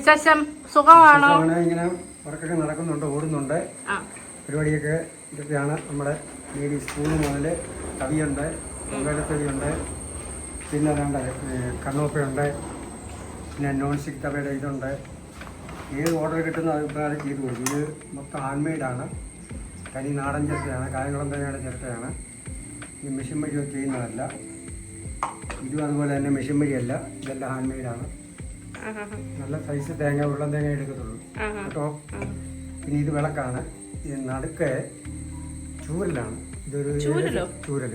വിശേഷം സുഖമാണോ? ഇങ്ങനെ വർക്കൊക്കെ നടക്കുന്നുണ്ട്, ഓടുന്നുണ്ട്. പരിപാടിയൊക്കെ ഇതൊക്കെയാണ് നമ്മുടെ ഈ സ്കൂൾ മുതൽ കവിയുണ്ട്, പൊങ്കലത്തവിയുണ്ട്, പിന്നെ അതാണ്ട് കണ്ണോപ്പയുണ്ട്, പിന്നെ നോൺ സ്റ്റിക് തവയുടെ ഇതുണ്ട്. ഏത് ഓർഡർ കിട്ടുന്ന അഭിപ്രായം ചെയ്തു കൊടുക്കും. ഇത് മൊത്തം ഹാൻഡ് തനി നാടൻ ചിരട്ടയാണ്, കായംകുളം തേങ്ങയുടെ ചിരട്ടയാണ്. ഈ മെഷീൻ വഴി ചെയ്യുന്നതല്ല. ഇതും അതുപോലെ തന്നെ മെഷീൻ വഴിയല്ല, ഇതെല്ലാം ഹാൻഡ് മെയ്ഡാണ്. നല്ല സൈസ് തേങ്ങ, ഉള്ളം തേങ്ങ എടുക്കത്തുള്ളൂ കേട്ടോ. പിന്നെ ഇത് വിളക്കാണ്. ഇത് നടുക്ക് ചൂരലാണ്. ഇതൊരു ചൂരൽ.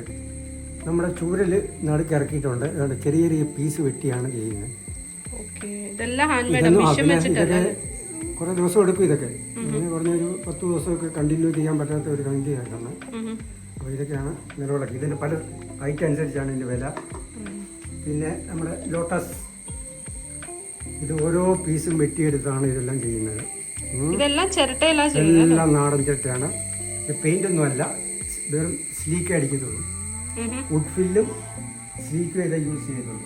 നമ്മുടെ ചൂരല് നടുക്ക് ഇറക്കിയിട്ടുണ്ട്. അതുകൊണ്ട് ചെറിയ ചെറിയ പീസ് വെട്ടിയാണ് ചെയ്യുന്നത്. കുറെ ദിവസം എടുക്കും ഇതൊക്കെ. ഇങ്ങനെ പറഞ്ഞൊരു 10 ദിവസമൊക്കെ കണ്ടിന്യൂ ചെയ്യാൻ പറ്റാത്ത ഒരു കണ്ടിയാണ്. അപ്പോൾ ഇതൊക്കെയാണ് നിലവിളക്ക്. ഇതിൻ്റെ പല ഐറ്റം അനുസരിച്ചാണ് ഇതിൻ്റെ വില. പിന്നെ നമ്മുടെ ലോട്ടസ്, ഇത് ഓരോ പീസും വെട്ടിയെടുത്താണ് ഇതെല്ലാം ചെയ്യുന്നത്. എല്ലാം നാടൻ ചിരട്ടയാണ്. പെയിന്റ് ഒന്നും അല്ല, വെറും സ്ലീക്ക് അടിക്കുന്നുള്ളൂ. വുഡ് ഫില്ലും സ്ലീക്കും ഇതേ യൂസ് ചെയ്യുന്നുള്ളൂ.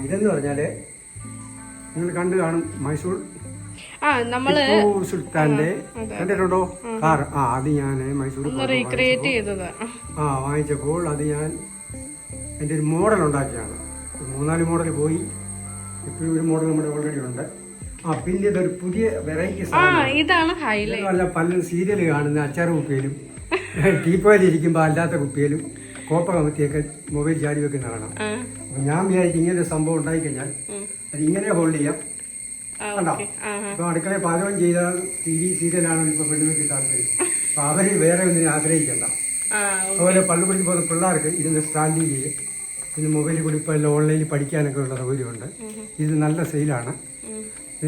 ഇതെന്ന് പറഞ്ഞാല് നിങ്ങൾ കണ്ടു കാണും, മൈസൂർ സുൽത്താന്റെ കണ്ടിട്ടുണ്ടോ കാർ? അത് ഞാൻ മൈസൂർ വാങ്ങിച്ചപ്പോൾ അത് ഞാൻ എൻ്റെ ഒരു മോഡൽ ഉണ്ടാക്കിയാണ്. 3-4 മോഡൽ പോയി. ഇപ്പോഴും ഒരു മോഡൽ നമ്മുടെ ഓൾറെഡി ഉണ്ട്. പിന്നെ ഇതൊരു പുതിയ വെറൈറ്റി സാധനം. പല സീരിയൽ കാണുന്ന അച്ചാർ കുപ്പിയിലും ടീപ്പോയിലിരിക്കുമ്പോൾ അല്ലാത്ത കുപ്പിയിലും കോപ്പ കമത്തിയൊക്കെ മൊബൈൽ ചാടി വെക്കുന്ന കാണാം. അപ്പൊ ഞാൻ വിചാരിക്കും ഇങ്ങനെ ഒരു സംഭവം ഉണ്ടായി കഴിഞ്ഞാൽ അത് ഇങ്ങനെ ഹോൾഡ് ചെയ്യാം. കണ്ടോ? ഇപ്പൊ അടുക്കളയിൽ പാചകം ചെയ്താൽ TV സീരിയലാണ് ഇപ്പൊ പെണ്ണുങ്ങൾക്ക് താല്പര്യം. അപ്പൊ അവര് വേറെ ഒന്നിനെ ആശ്രയിക്കണ്ട. അതുപോലെ പള്ളിപ്പടിക്ക് പോകുന്ന പിള്ളേർക്ക് ഇതിന് സ്റ്റാൻഡ് ചെയ്യും. പിന്നെ മൊബൈലിൽ കൂടി ഇപ്പോൾ എല്ലാം ഓൺലൈനിൽ പഠിക്കാനൊക്കെ ഉള്ള സൗകര്യമുണ്ട്. ഇത് നല്ല സെയിലാണ്.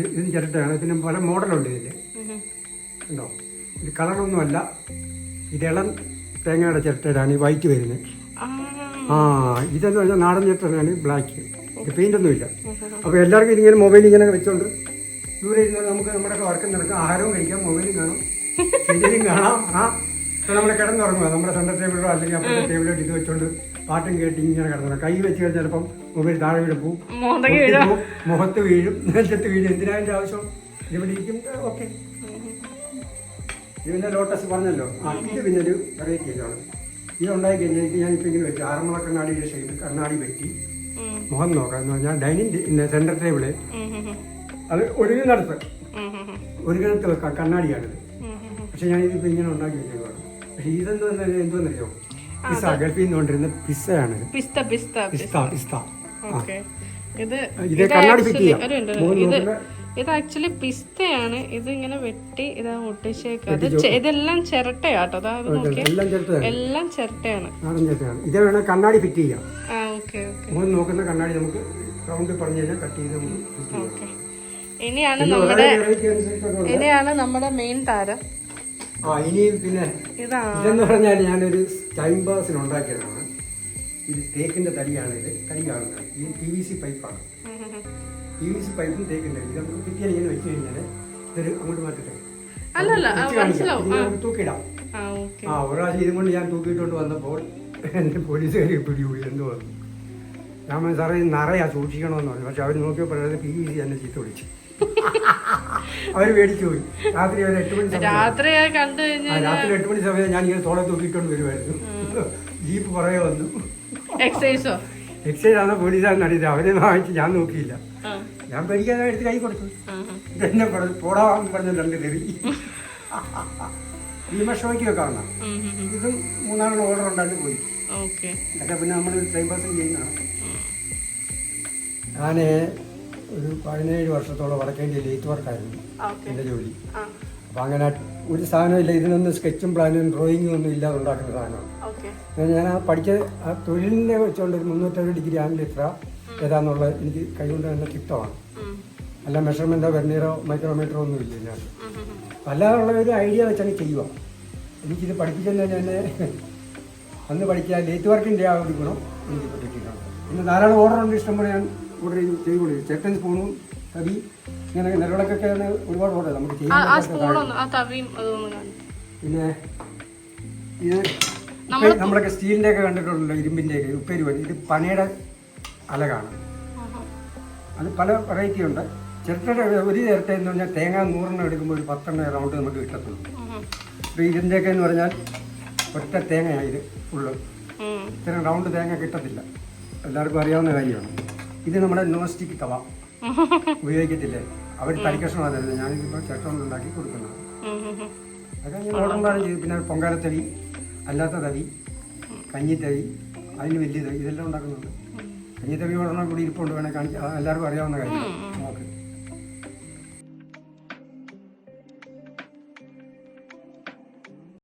ഇതിന് ചിരട്ടയാണ്. പിന്നെ പല മോഡലുണ്ട് ഇതിൽ. ഉണ്ടോ? ഇത് കളറൊന്നുമല്ല, ഇത് ഇളം തേങ്ങയുടെ ചിരട്ടയാണ് ഈ വൈറ്റ് വരുന്നത്. ഇതെന്ന് പറഞ്ഞാൽ നാടൻ ചിരട്ടയാണ് ബ്ലാക്ക്. ഇത് പെയിന്റ് ഒന്നുമില്ല. അപ്പോൾ എല്ലാവർക്കും ഇതിങ്ങനെ മൊബൈൽ ഇങ്ങനെ വെച്ചോണ്ട് ദൂരെ ഇരുന്നാൽ നമുക്ക് നമ്മുടെയൊക്കെ വർക്കും നടക്കാം, ആഹാരവും കഴിക്കാം, മൊബൈലും കാണാം, സീരിയലും കാണാം. ഇപ്പം നമ്മൾ കിടന്നുറങ്ങുക, നമ്മുടെ സെൻറ്റർ ടേബിളിലോ അല്ലെങ്കിൽ അപ്പുറത്തെ ടേബിളോ ഇത് വെച്ചോണ്ട് പാട്ടും കേട്ട് ഇങ്ങനെ കിടന്നു. കൈ വെച്ച് കഴിഞ്ഞാൽ ചിലപ്പം മൊബൈൽ താഴെ വീട് പോവും, മുഖത്ത് വീഴും, നെഞ്ചത്ത് വീഴും. എന്തിനാതിൻ്റെ ആവശ്യം? ഇവിടെ ഇരിക്കും. ഓക്കെ, ഇതിൻ്റെ ലോട്ടസ് പറഞ്ഞല്ലോ. ഇത് പിന്നെ ഒരു വെറൈറ്റി ഇതാണ്. ഇതുണ്ടായി കഴിഞ്ഞാൽ ഇത് ഞാനിപ്പോൾ ഇങ്ങനെ വെച്ചു. ആറന്മുള കണ്ണാടിയുടെ ഷെയ്ഡ് കണ്ണാടി വെട്ടി മുഖം നോക്കാം എന്ന് പറഞ്ഞാൽ ഡൈനിങ് സെൻറ്റർ ടേബിള് അത് ഒരുങ്ങിനടുത്ത് വെക്കാം. കണ്ണാടിയാണിത്. പക്ഷെ ഞാനിതിപ്പോൾ ഇങ്ങനെ ഉണ്ടാക്കി വെച്ചേക്കാണ്. പക്ഷെ എന്തോന്നറിയോ? പിസ്സ, ഗൾഫിൽ നിന്ന് കൊണ്ടിരുന്ന പിസ്സയാണ്. ഇത് കണ്ണാടി ഫിറ്റ് ചെയ്യാം. ഇത് ആക്ച്വലി പിസ്തയാണ്. ഇത് ഇങ്ങനെ വെട്ടി ഇതാ ഒട്ടിച്ചേക്കാണ്. ഇതെല്ലാം ചിരട്ടയാട്ടോ. എല്ലാം ചിരട്ടയാണ്. ഇത് വേണം കണ്ണാടി ഫിറ്റ് ചെയ്യാം. നോക്കുന്ന കണ്ണാടി നമുക്ക് റൗണ്ട് പറഞ്ഞു കഴിഞ്ഞാൽ കട്ട് ചെയ്ത് നമുക്ക്. ഇനിയാണ് നമ്മുടെ മെയിൻ താരം. ഇനി പിന്നെ ഇതെന്ന് പറഞ്ഞാൽ ഞാനൊരു ടൈം പാസിന് ഉണ്ടാക്കിയതാണ്. ഇത് തേക്കിന്റെ തടിയാണ്. ഇത് തടി കാണുന്നത്. ഇത് PVC പൈപ്പാണ്. PVC പൈപ്പും തേക്കിന്റെ തടി. ഇത് നമുക്ക് കിട്ടിയാൽ ഇങ്ങനെ വെച്ച് കഴിഞ്ഞാൽ ഇതൊരു അങ്ങോട്ട് മാറ്റട്ടെ തൂക്കിയിടാം. ഒരാഴ്ച ഇതും കൊണ്ട് ഞാൻ തൂക്കിയിട്ടുണ്ട് വന്നപ്പോൾ എന്നെ പോലീസുകാർ പിടികൂടി. എന്ത് വന്നു? ഞാൻ സാറേ നിറയാ സൂക്ഷിക്കണമെന്ന് പറഞ്ഞു. പക്ഷെ അവർ നോക്കിയപ്പോൾ PVC എന്നെ ചീത്ത വിളിച്ചു. അവര് മേടിച്ചു പോയി. രാത്രി ഒരു 8 മണി സമയം, രാത്രി 8 മണി സമയം ഞാൻ ഇങ്ങനെ തോളെ തൂക്കിയിട്ടുണ്ട് വരുമായിരുന്നു. ജീപ്പ് പുറകെ വന്നു. എക്സൈസ് ആണോ പോലീസാണെന്ന് അറിയില്ല. അവരെ വാങ്ങിച്ച് ഞാൻ നോക്കിയില്ല. ഞാൻ പേടിക്കാതെ എടുത്ത് കൈ കൊടുത്തു. ഇതെന്നെ പോടാന്ന് പറഞ്ഞ 2 തെറി. ഷോയ്ക്ക് വെക്കാവുന്ന ഇതും 3-4 ഓർഡർ ഉണ്ടായിട്ട് പോയി. ഇതൊക്കെ പിന്നെ നമ്മൾ ടൈം പാസ് ചെയ്യുന്നതാണ്. ഞാൻ ഒരു 17 വർഷത്തോളം വടക്കേണ്ടി ലേറ്റ് വർക്കായിരുന്നു എൻ്റെ ജോലി. അപ്പം അങ്ങനെ ഒരു സാധനമില്ല, ഇതിനൊന്നും സ്കെച്ചും പ്ലാനും ഡ്രോയിങ്ങും ഒന്നും ഇല്ലാതെ ഉണ്ടാക്കുന്ന സാധനമാണ്. ഞാൻ ആ പഠിച്ച ആ തൊഴിലിനെ വെച്ചുകൊണ്ട് ഒരു 360 ഡിഗ്രി ആംഗിൾ ഇത്ര ഏതാന്നുള്ള എനിക്ക് കൈകൊണ്ട് തന്നെ തിട്ടമാണ്. അല്ല മെഷർമെൻറ്റോ വെർനിയറോ മൈക്രോമീറ്ററോ ഒന്നും ഇല്ല. ഞാൻ അല്ലാതുള്ള ഒരു ഐഡിയ വെച്ചാണ് ചെയ്യുക. എനിക്കിത് പഠിപ്പിക്കുന്നത് തന്നെ അന്ന് പഠിക്കുക ലേറ്റ് വർക്കിൻ്റെ ആ ഒരു ഗുണം എനിക്ക് കിട്ടിയിട്ടുണ്ട്. പിന്നെ ധാരാളം ഓർഡറുണ്ട്, ഇഷ്ടംപോലെ ഞാൻ ഓർഡർ ചെയ്ത് കൊടുക്കും. ചേട്ടൻ സ്പൂണും തവി ഇങ്ങനെ നിലവിളക്കൊക്കെ ഒരുപാട് ഓർഡർ നമുക്ക് ചെയ്യാൻ. പിന്നെ ഇത് നമ്മളൊക്കെ സ്റ്റീലിൻ്റെ ഒക്കെ കണ്ടിട്ടുണ്ടല്ലോ, ഇരുമ്പിൻ്റെ ഒക്കെ ഉപ്പേരി. ഇത് പനയുടെ അലകാണ്. അത് പല വെറൈറ്റി ഉണ്ട്. ചിരട്ടയുടെ ഒരു ചിരട്ട എന്ന് പറഞ്ഞാൽ തേങ്ങ 100 എടുക്കുമ്പോൾ ഒരു 10 റൗണ്ട് നമുക്ക് കിട്ടത്തുള്ളൂ. ഇപ്പോൾ ഇതിൻ്റെയൊക്കെ എന്ന് പറഞ്ഞാൽ ഒറ്റ തേങ്ങയാണ് ഇത് ഫുള്ള്. ഇത്രയും റൗണ്ട് തേങ്ങ കിട്ടത്തില്ല, എല്ലാവർക്കും അറിയാവുന്ന കാര്യമാണ്. ഇത് നമ്മുടെ നോൺ സ്റ്റിക്ക് തവ ഉപയോഗിക്കത്തില്ലേ, അവർ തടിക്കഷ്ണമാണ് തരുന്നത്. ഞാനിതിപ്പോൾ ചിരട്ട കൊണ്ട് ഉണ്ടാക്കി കൊടുക്കുന്നത്. അതൊക്കെ ഞാൻ ഓർഡർ ചെയ്തു. പിന്നെ പൊങ്കാലത്തവി, അല്ലാത്ത തവി, കഞ്ഞിത്തവി, അതിന് വലിയ തവി, ഇതെല്ലാം ഉണ്ടാക്കുന്നുണ്ട്. കഞ്ഞിത്തവി ഓർഡർ കൂടി ഇരിപ്പുണ്ട്, വേണേൽ കാണിക്കാം. എല്ലാവർക്കും അറിയാവുന്ന കാര്യം. നോക്ക്.